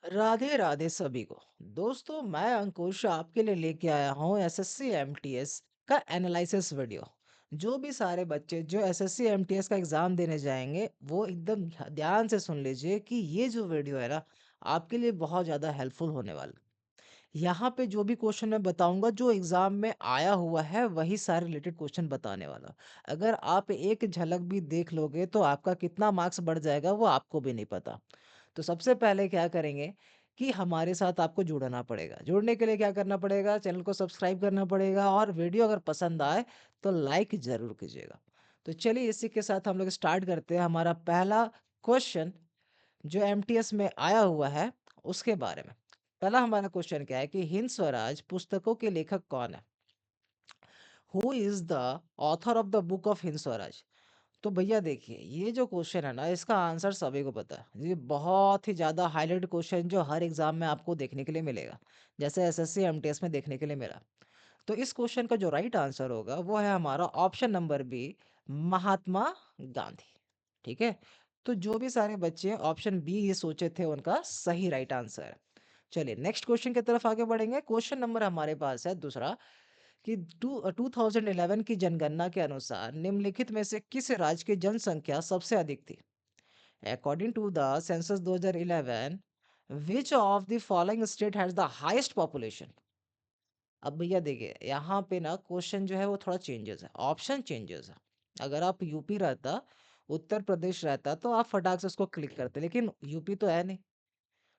राधे राधे सभी को। दोस्तों, मैं अंकुश आपके लिए लेके आया हूँ एसएससी एमटीएस का एनालिसिस वीडियो। जो भी सारे बच्चे जो एसएससी एमटीएस का एग्जाम देने जाएंगे वो एकदम ध्यान से सुन लीजिए कि ये जो वीडियो है ना, आपके लिए बहुत ज़्यादा हेल्पफुल होने वाला। यहाँ पे जो भी क्वेश्चन मैं बताऊंगा जो एग्जाम में आया हुआ है वही सारे रिलेटेड क्वेश्चन बताने वाला। अगर आप एक झलक भी देख लोगे तो आपका कितना मार्क्स बढ़ जाएगा वो आपको भी नहीं पता। तो सबसे पहले क्या करेंगे कि हमारे साथ आपको जुड़ना पड़ेगा। जुड़ने के लिए क्या करना पड़ेगा? चैनल को सब्सक्राइब करना पड़ेगा और वीडियो अगर पसंद आए तो लाइक ज़रूर कीजिएगा। तो चलिए इसी के साथ हम लोग स्टार्ट करते हैं हमारा पहला क्वेश्चन जो एमटीएस में आया हुआ है उसके बारे में। पहला हमारा क्वेश्चन क्या है कि हिंद स्वराज पुस्तकों के लेखक कौन है? Who is the author of the book of Hind Swaraj? तो भैया देखिए, ये जो क्वेश्चन है ना इसका आंसर सभी को पता है। ये बहुत ही ज़्यादा हाईलाइट क्वेश्चन जो हर एग्जाम में आपको देखने के लिए मिलेगा, जैसे एसएससी एमटीएस में देखने के लिए मिला। तो इस क्वेश्चन का जो राइट आंसर होगा वो है हमारा option number B, Mahatma Gandhi. ठीक है। तो जो भी सारे बच्चे ऑप्शन बी ये सोचे थे उनका सही राइट आंसर है। चलिए नेक्स्ट क्वेश्चन की तरफ आगे बढ़ेंगे। क्वेश्चन नंबर हमारे पास है दूसरा कि 2011 की जनगणना के अनुसार निम्नलिखित में से किस राज्य की जनसंख्या सबसे अधिक थी? According to the census 2011, which of the following state has the highest population? अब भैया देखिए यहाँ पे ना क्वेश्चन जो है वो थोड़ा चेंजेस है, ऑप्शन चेंजेस है। अगर आप यूपी रहता, उत्तर प्रदेश रहता तो आप फटाक से उसको क्लिक करते, लेकिन यूपी तो है नहीं।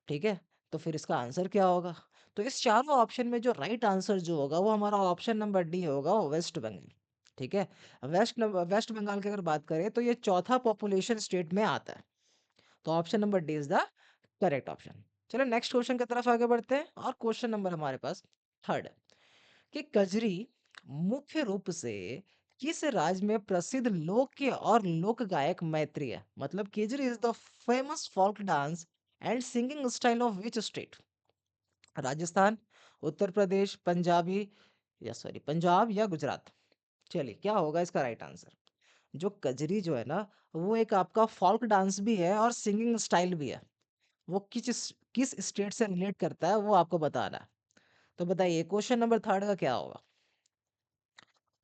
ठीक है। तो फिर इसका आंसर क्या होगा? तो इस चारों ऑप्शन में जो राइट आंसर जो होगा वो हमारा ऑप्शन नंबर डी होगा, वेस्ट बंगाल। ठीक है। वेस्ट बंगाल की अगर बात करें तो ये चौथा पॉपुलेशन स्टेट में आता है। तो option number D is the correct option. चलो नेक्स्ट क्वेश्चन की तरफ आगे बढ़ते हैं और क्वेश्चन नंबर हमारे पास थर्ड है कि कजरी मुख्य रूप से किस राज्य में प्रसिद्ध लोक और लोक गायक मैत्री है? मतलब Kajari is the famous folk dance and singing style of which state? Rajasthan, Uttar Pradesh, Punjab या गुजरात? चलिए क्या होगा इसका राइट आंसर? जो कजरी जो है ना, वो एक आपका फोल्क डांस भी है और सिंगिंग स्टाइल भी है। वो किस स्टेट से रिलेट करता है वो आपको बताना है। तो बताइए क्वेश्चन नंबर थर्ड का क्या होगा?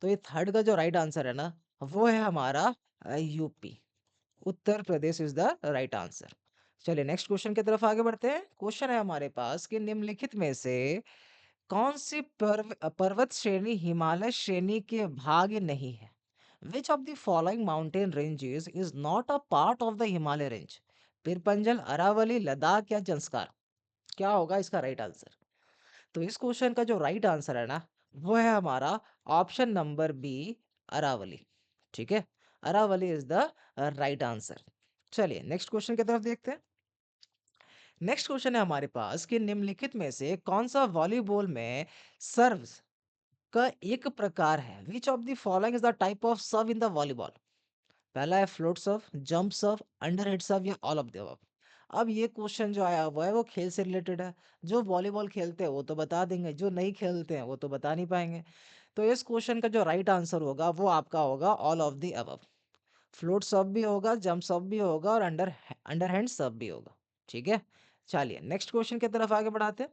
तो ये थर्ड का जो राइट आंसर है ना, वो है हमारा UP, Uttar Pradesh is the right answer. चलिए नेक्स्ट क्वेश्चन की तरफ आगे बढ़ते हैं। क्वेश्चन है हमारे पास कि निम्नलिखित में से कौन सी पर्वत श्रेणी हिमालय श्रेणी के भाग नहीं है? Which of the following mountain ranges is not a part of the Himalaya range? Pir Panjal, Aravalli, Ladakh या जंस्कार? क्या होगा इसका राइट आंसर? तो इस क्वेश्चन का जो राइट आंसर है ना, वो है हमारा ऑप्शन नंबर बी, अरावली। ठीक है। Aravalli is the right answer. चलिए नेक्स्ट क्वेश्चन की तरफ देखते हैं। नेक्स्ट क्वेश्चन है हमारे पास कि निम्नलिखित में से कौन सा वॉलीबॉल में सर्व का एक प्रकार है? Which of the following is the type of serve in the volleyball? पहला है फ्लोट सर्व, जंप सर्व, अंडरहेड सर्व या ऑल ऑफ द अबव? अब ये क्वेश्चन जो आया हुआ है वो खेल से रिलेटेड है। जो वॉलीबॉल खेलते हैं वो तो बता देंगे, जो नहीं खेलते हैं वो तो बता नहीं पाएंगे। तो इस क्वेश्चन का जो राइट आंसर होगा वो आपका होगा all of the above. Float serve भी होगा, जंप सर्व भी होगा और अंडरहैंड सर्व भी होगा। ठीक है। चलिए नेक्स्ट क्वेश्चन की तरफ आगे बढ़ाते हैं।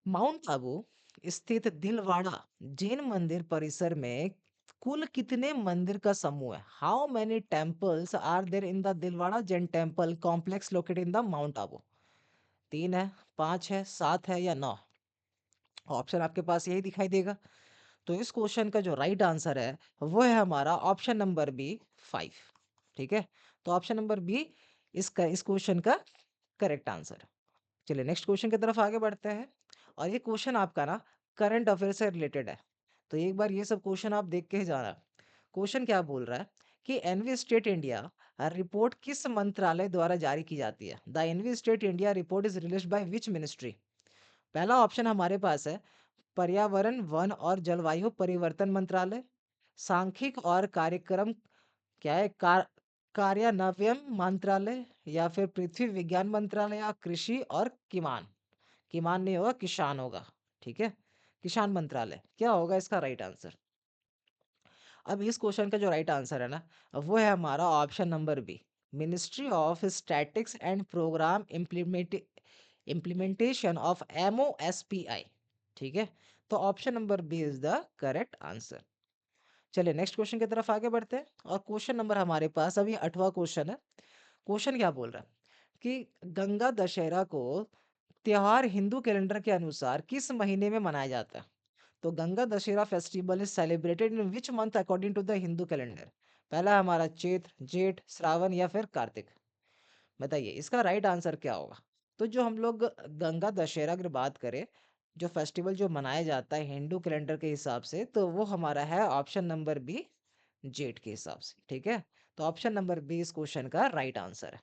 माउंट आबू स्थित दिलवाड़ा जैन मंदिर परिसर में कुल कितने मंदिर का समूह है? How many temples are there in the Dilwara Jain temple complex located in the Mount Abu? तीन है, पांच है, सात है या नौ? ऑप्शन आपके पास यही दिखाई देगा। तो इस क्वेश्चन का जो राइट आंसर है वो है हमारा ऑप्शन नंबर बी, फाइव। ठीक है। तो ऑप्शन नंबर बी इस क्वेश्चन का करेक्ट आंसर है। चलिए नेक्स्ट क्वेश्चन की तरफ आगे बढ़ते हैं और ये क्वेश्चन आपका ना करंट अफेयर से रिलेटेड है। तो एक बार ये सब क्वेश्चन आप देख के ही जाना। क्वेश्चन क्या बोल रहा है कि एनवी स्टेट इंडिया रिपोर्ट किस मंत्रालय द्वारा जारी की जाती है? The EnviStats India report is released by which ministry? पहला ऑप्शन हमारे पास है पर्यावरण, वन और जलवायु परिवर्तन मंत्रालय, सांख्यिक और कार्यक्रम क्या है कार्यान्वयन मंत्रालय, या फिर पृथ्वी विज्ञान मंत्रालय, या कृषि और किमान, किमान नहीं होगा, किसान होगा। ठीक है। किसान मंत्रालय। क्या होगा इसका राइट आंसर? अब इस क्वेश्चन का जो राइट आंसर है ना, वो है हमारा option number B, ministry of statistics and programme implementation of MOSPI। ठीक है, तो option number B is the correct answer. चलिए नेक्स्ट क्वेश्चन की तरफ आगे बढ़ते हैं, और क्वेश्चन नंबर हमारे पास अभी 8वां क्वेश्चन है। क्वेश्चन क्या बोल रहा है कि गंगा दशहरा को त्योहार हिंदू कैलेंडर के अनुसार किस महीने में मनाया जाता है? तो Ganga Dussehra festival is celebrated in which month according to the Hindu calendar? पहला हमारा चैत्र, जेठ, श्रावण या फिर कार्तिक। बताइए इसका राइट आंसर क्या होगा? तो जो हम लोग गंगा दशहरा अगर बात करें, जो फेस्टिवल जो मनाया जाता है हिंदू कैलेंडर के हिसाब से, तो वो हमारा है ऑप्शन नंबर बी, जेठ के हिसाब से। ठीक है, तो ऑप्शन नंबर बी इस क्वेश्चन का राइट आंसर है।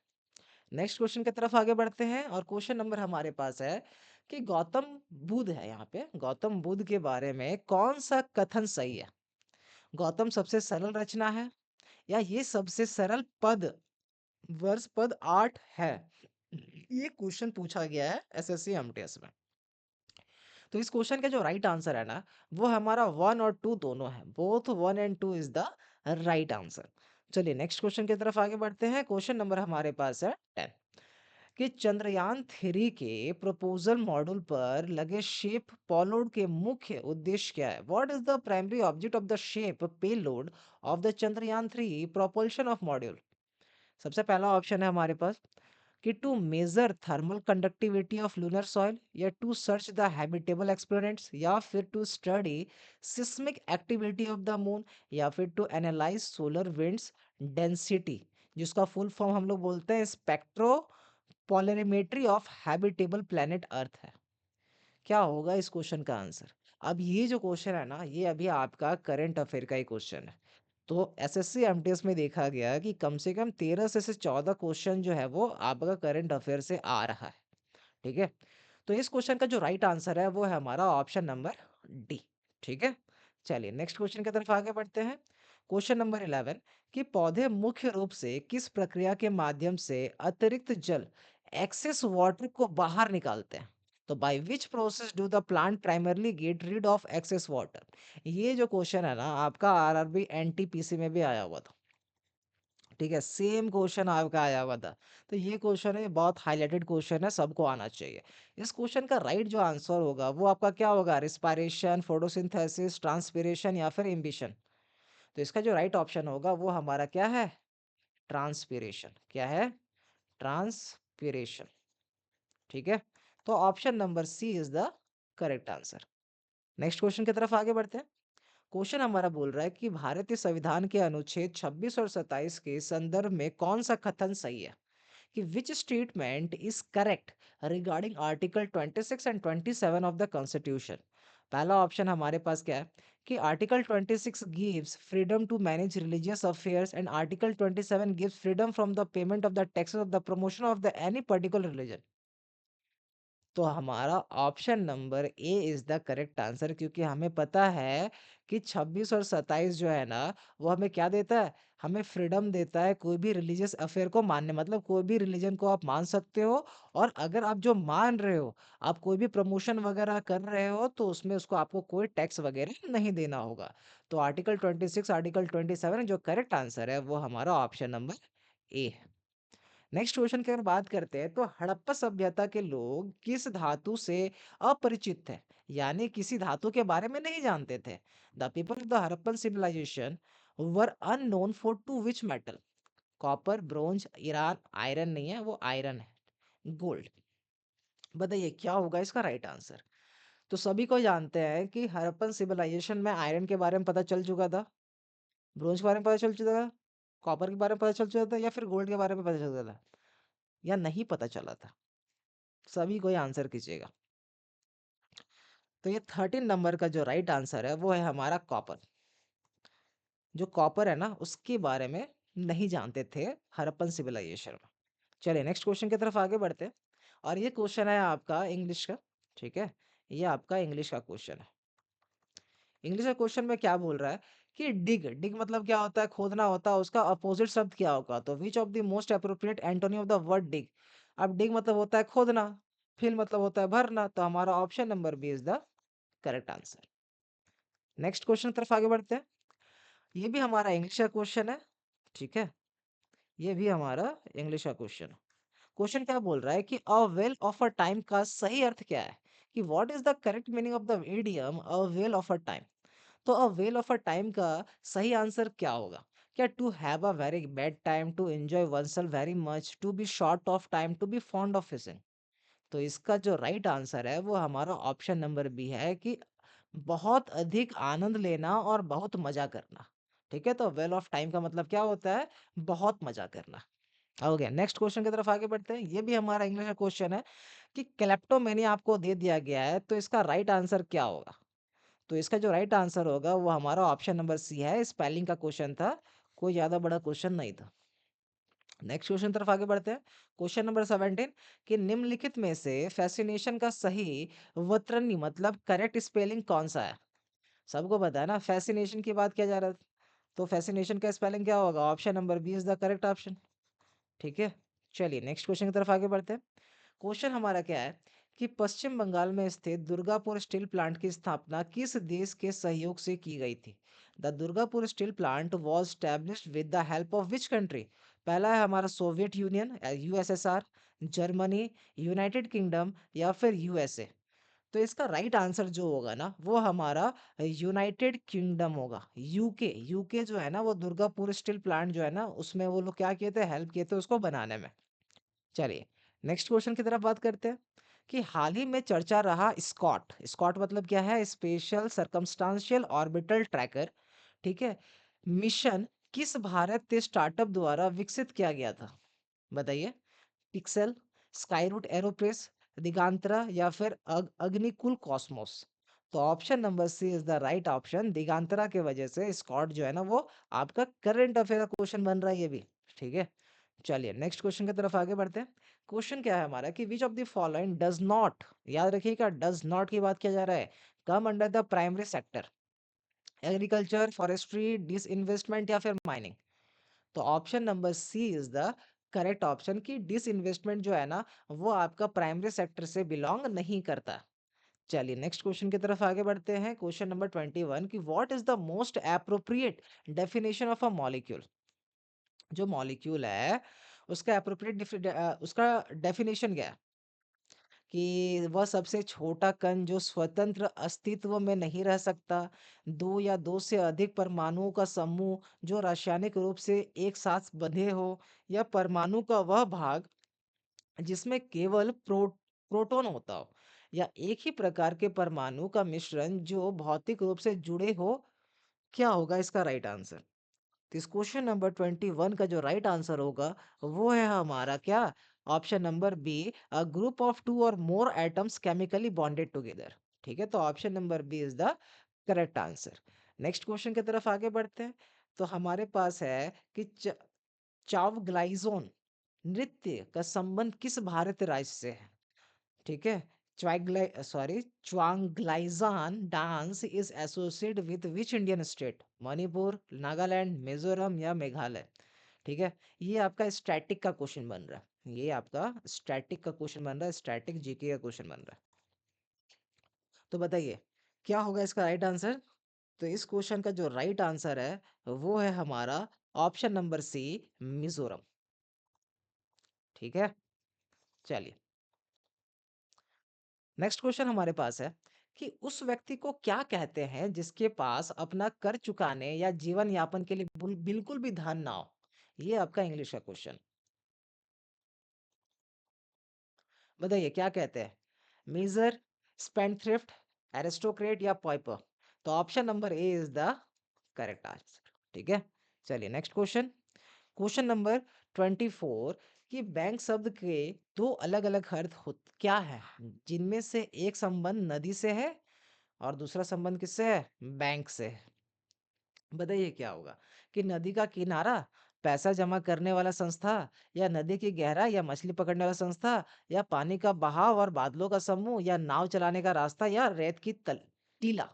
नेक्स्ट क्वेश्चन की तरफ आगे बढ़ते हैं, और क्वेश्चन नंबर हमारे पास है कि गौतम बुद्ध है, यहाँ पे गौतम बुद्ध के बारे में कौन सा कथन सही है? गौतम सबसे सरल रचना है, या ये सबसे सरल पद वर्ष पद 8 है? ये क्वेश्चन पूछा गया है एसएससी एमटीएस में। तो इस क्वेश्चन का जो राइट आंसर है ना, वो हमारा 1 और 2 दोनों है, both 1 and 2 is the right answer. चलिए नेक्स्ट क्वेश्चन की तरफ आगे बढ़ते हैं। क्वेश्चन नंबर हमारे पास है 10, कि चंद्रयान 3 के प्रपोजल मॉड्यूल पर लगे शेप पेलोड के मुख्य उद्देश्य क्या है? What is the primary object of the shape payload of the Chandrayaan 3 propulsion of module? सबसे पहला ऑप्शन है हमारे पास कि to measure thermal conductivity of lunar soil, या to search the habitable exoplanets, या फिर to study seismic activity of the moon, या फिर to analyze solar winds density, जिसका फुल फॉर्म हम लोग बोलते हैं spectropolarimetry of habitable planet earth है। क्या होगा इस क्वेश्चन का आंसर? अब ये जो क्वेश्चन है ना, ये अभी आपका करंट अफेयर का ही क्वेश्चन है। तो एसएससी एमटीएस में देखा गया कि कम से कम 13 से 14 क्वेश्चन जो है वो आपका करंट अफेयर से आ रहा है। ठीक है, तो इस क्वेश्चन का जो राइट आंसर है वो है हमारा ऑप्शन नंबर डी। ठीक है, चलिए नेक्स्ट क्वेश्चन की तरफ आगे बढ़ते हैं। क्वेश्चन नंबर 11, कि पौधे मुख्य रूप से किस प्रक्रिया के माध्यम से अतिरिक्त जल एक्सेस वाटर को बाहर निकालते हैं? तो by which process do the plant primarily get rid of excess water? ये जो क्वेश्चन है ना, आपका आरआरबी एनटीपीसी में भी आया हुआ था। ठीक है, सेम क्वेश्चन आपका आया हुआ था। तो ये क्वेश्चन है, बहुत हाईलाइटेड क्वेश्चन है, सबको आना चाहिए। इस क्वेश्चन का राइट जो आंसर होगा वो आपका क्या होगा? रिस्पायरेशन, फोटोसिंथेसिस, ट्रांसपिरेशन या फिर इम्बिशन? तो इसका जो राइट ऑप्शन होगा वो हमारा क्या है? ट्रांसपिरेशन। क्या है? ट्रांसपिरेशन। ठीक है, तो option number C is the correct answer. Next question की तरफ आगे बढ़ते हैं। क्वेश्चन हमारा बोल रहा है कि भारतीय संविधान के अनुच्छेद 26 और 27 के संदर्भ में कौन सा कथन सही है? कि which statement is correct regarding article 26 and 27 of the constitution? पहला ऑप्शन हमारे पास क्या है कि article 26 gives freedom to manage religious affairs, and article 27 gives freedom from the payment of the taxes of the promotion of the any particular religion. तो हमारा option number A is the correct answer, क्योंकि हमें पता है कि 26 और 27 जो है ना, वो हमें क्या देता है? हमें फ्रीडम देता है कोई भी रिलीजियस अफेयर को मानने, मतलब कोई भी रिलीजन को आप मान सकते हो। और अगर आप जो मान रहे हो, आप कोई भी प्रमोशन वगैरह कर रहे हो, तो उसमें उसको आपको कोई टैक्स वगैरह नहीं देना होगा। तो आर्टिकल 26, आर्टिकल 27 जो करेक्ट आंसर है वो हमारा ऑप्शन नंबर ए है। नेक्स्ट क्वेश्चन की अगर बात करते हैं, तो हड़प्पा सभ्यता के लोग किस धातु से अपरिचित थे, यानी किसी धातु के बारे में नहीं जानते थे? The people of the Harappan civilization were unknown for to which metal? Copper, bronze, Iran, iron नहीं है, वो आयरन है, गोल्ड। बताइए क्या होगा इसका राइट आंसर? तो सभी को जानते हैं कि हड़प्पन सिविलाइजेशन में आयरन के बारे में पता चल चुका था, ब्रोंज के बारे में पता चल चुका था, कॉपर के बारे में पता चल चुका था, या फिर गोल्ड के बारे में पता चल चुका था, या नहीं पता चला था? सभी कोई आंसर कीजिएगा। तो ये 13 नंबर का जो राइट आंसर है वो है हमारा कॉपर। जो कॉपर है ना, उसके बारे में नहीं जानते थे हड़प्पन सिविलाइजेशन में। चलिए नेक्स्ट क्वेश्चन की तरफ आगे बढ़ते हैं, और ये क्वेश्चन है आपका इंग्लिश का। ठीक है, ये आपका इंग्लिश का क्वेश्चन है। इंग्लिश का क्वेश्चन में क्या बोल रहा है कि डिग डिग मतलब क्या होता है? खोदना होता है। उसका अपोजिट शब्द क्या होगा? तो which of the most appropriate antonym of the word dig? अब डिग मतलब होता है खोदना, फिल मतलब होता है भरना, तो हमारा option number B is the correct answer. Next question की तरफ आगे बढ़ते हैं। ये भी हमारा इंग्लिश का क्वेश्चन है। ठीक है, ये भी हमारा इंग्लिश का क्वेश्चन है। क्वेश्चन क्या बोल रहा है कि a whale of a time का सही अर्थ क्या है, कि what is the correct meaning of the idiom a whale of a time. तो a whale of a time का सही आंसर क्या होगा? क्या to have a very bad time, to enjoy oneself very much, to be short of time, to be fond of fishing. तो इसका जो right answer है वो हमारा ऑप्शन नंबर बी है, कि बहुत अधिक आनंद लेना और बहुत मजा करना। ठीक है, तो वेल ऑफ टाइम का मतलब क्या होता है? बहुत मजा करना। हो गया, नेक्स्ट क्वेश्चन की तरफ आगे बढ़ते हैं। ये भी हमारा इंग्लिश का क्वेश्चन है कि क्लेप्टोमेनिया आपको दे दिया गया है, तो इसका राइट आंसर क्या होगा? तो इसका जो राइट आंसर होगा वो हमारा ऑप्शन नंबर सी है, स्पेलिंग का क्वेश्चन था, कोई ज्यादा बड़ा क्वेश्चन नहीं था। नेक्स्ट क्वेश्चन तरफ आगे बढ़ते हैं। क्वेश्चन नंबर 17, कि निम्नलिखित में से फैसिनेशन का सही वतरनी मतलब करेक्ट स्पेलिंग कौन सा है? सबको पता है ना, फैसिनेशन की बात किया जा रहा था, तो फैसिनेशन का स्पेलिंग क्या होगा? Option number B is the correct option. ठीक है, चलिए नेक्स्ट क्वेश्चन की तरफ आगे बढ़ते हैं। क्वेश्चन हमारा क्या है कि पश्चिम बंगाल में स्थित दुर्गापुर स्टील प्लांट की स्थापना किस देश के सहयोग से की गई थी? The Durgapur steel plant was established with the help of which country? पहला है हमारा Soviet union, USSR, Germany, United kingdom या फिर यूएसए। तो इसका राइट आंसर जो होगा ना वो हमारा यूनाइटेड किंगडम होगा। यूके, यूके जो है ना वो दुर्गापुर स्टील प्लांट जो है ना उसमें वो लोग क्या किए थे, हेल्प किए थे उसको बनाने में। चलिए नेक्स्ट क्वेश्चन की तरफ बात करते हैं कि हाल ही में चर्चा रहा स्कॉट, स्कॉट मतलब क्या है? Special circumstantial orbital tracker. ठीक है, मिशन किस भारतीय स्टार्टअप द्वारा विकसित किया गया था? बताइए। पिक्सेल, स्काईरूट एरोप्रेस, दिगांतरा या फिर अग्निकुल कॉस्मोस। तो option number C is the right option. Digantara के वजह से स्कॉट जो है ना वो आपका करंट अफेयर का क्वेश्चन बन रहा है ये भी। ठीक है, चलिए नेक्स्ट क्वेश्चन की तरफ आगे बढ़ते हैं। क्वेश्चन क्या है हमारा कि विच of the following does not, याद रखिएगा डज नॉट की बात किया जा रहा है, come under the primary sector? Agriculture, forestry, disinvestment या फिर माइनिंग? तो option number C is the correct option, की डिसइन्वेस्टमेंट जो है ना वो आपका प्राइमरी सेक्टर से बिलोंग नहीं करता। चलिए नेक्स्ट क्वेश्चन की तरफ आगे बढ़ते हैं। क्वेश्चन नंबर 21, कि what is the most appropriate definition of a molecule? जो मॉलिक्यूल है उसका एप्रोप्रिएट उसका डेफिनेशन क्या है? कि वह सबसे छोटा कण जो स्वतंत्र अस्तित्व में नहीं रह सकता, दो या दो से अधिक परमाणुओं का समूह जो रासायनिक रूप से एक साथ बंधे हो, या परमाणु का वह भाग जिसमें केवल प्रोटॉन होता हो, या एक ही प्रकार के परमाणु का मिश्रण जो भौतिक रूप से जुड़े हो। क्या होगा इसका राइट आंसर? तो इस क्वेश्चन नंबर 21 का जो राइट आंसर होगा वो है हमारा क्या? Option number B, a group of two or more atoms chemically bonded together. ठीक है, तो option number B is the correct answer. Next question की तरफ आगे बढ़ते हैं। तो हमारे पास है कि चावग्लाइजोन नृत्य का संबंध किस भारतीय राज्य से है? ठीक है, Chwanglaizawn dance is associated with which Indian state? Manipur, Nagaland, Mizoram या मेघालय? ठीक है, ये आपका स्टैटिक का क्वेश्चन बन रहा है, ये आपका स्टैटिक का क्वेश्चन बन रहा है, स्टैटिक जीके का क्वेश्चन बन रहा है। तो बताइए क्या होगा इसका राइट आंसर? तो इस क्वेश्चन का जो राइट आंसर है वो है हमारा ऑप्शन नंबर सी, मिजोरम। ठीक है, चलिए नेक्स्ट क्वेश्चन हमारे पास है कि उस व्यक्ति को क्या कहते हैं जिसके पास अपना कर चुकाने या जीवन यापन के लिए बिल्कुल भी धन ना हो? ये आपका इंग्लिश का क्वेश्चन। बताइए क्या कहते हैं? मीजर, स्पेंडथ्रिफ्ट, एरिस्टोक्रेट या पॉइपर? तो option number A is the correct answer. ठीक है, चलिए नेक्स्ट क्वेश्चन। क्वेश्चन नंबर 24, कि बैंक शब्द के दो अलग अलग अर्थ क्या है जिनमें से एक संबंध नदी से है और दूसरा संबंध किससे है? बैंक से है। बताइए क्या होगा? कि नदी का किनारा, पैसा जमा करने वाला संस्था, या नदी की गहराई या मछली पकड़ने वाला संस्था, या पानी का बहाव और बादलों का समूह, या नाव चलाने का रास्ता, या रेत की टीला?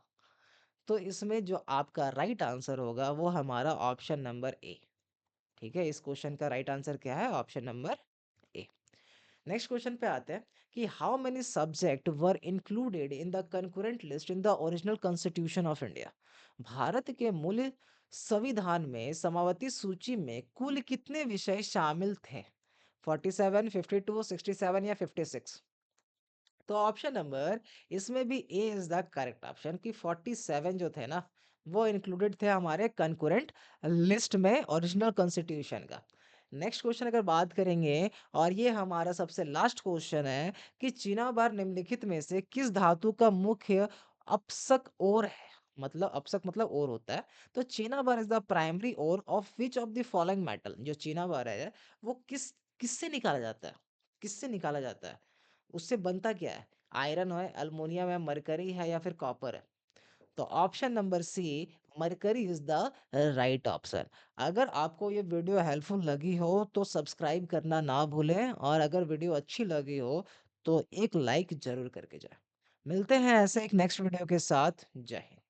तो इसमें जो आपका राइट आंसर होगा वो हमारा ऑप्शन नंबर ए। ठीक है, इस क्वेश्चन का राइट आंसर क्या है? ऑप्शन नंबर ए। नेक्स्ट क्वेश्चन पे आते हैं कि how many subject were included in the concurrent list in the original constitution of India? Bharat के मूल संविधान में समावती सूची में कुल कितने विषय शामिल थे? 47, 52, 67 या 56? तो ऑप्शन नंबर इसमें भी ए इज द करेक्ट ऑप्शन कि 47 जो थे ना वो इंक्लूडेड थे हमारे कंकरेंट लिस्ट में ओरिजिनल कॉन्स्टिट्यूशन का। नेक्स्ट क्वेश्चन अगर बात करेंगे, और ये हमारा सबसे लास्ट क्वेश्चन है कि चीनाबार निम्नलिखित में से किस धातु का मुख्य अपसक ओर है। मतलब अपसक मतलब ओर होता है। तो cinnabar is the primary ore of which of the following metal. जो चीनाबार है वो किससे निकाला जाता है, किससे निकाला जाता है, उससे बनता क्या है? आयरन है, अल्युमिनियम है, मरकरी है या फिर कॉपर है? तो option number C, mercury is the right option. अगर आपको ये वीडियो हेल्पफुल लगी हो तो सब्सक्राइब करना ना भूलें, और अगर वीडियो अच्छी लगी हो तो एक लाइक जरूर करके जाए। मिलते हैं ऐसे एक नेक्स्ट वीडियो के साथ। जय हिंद।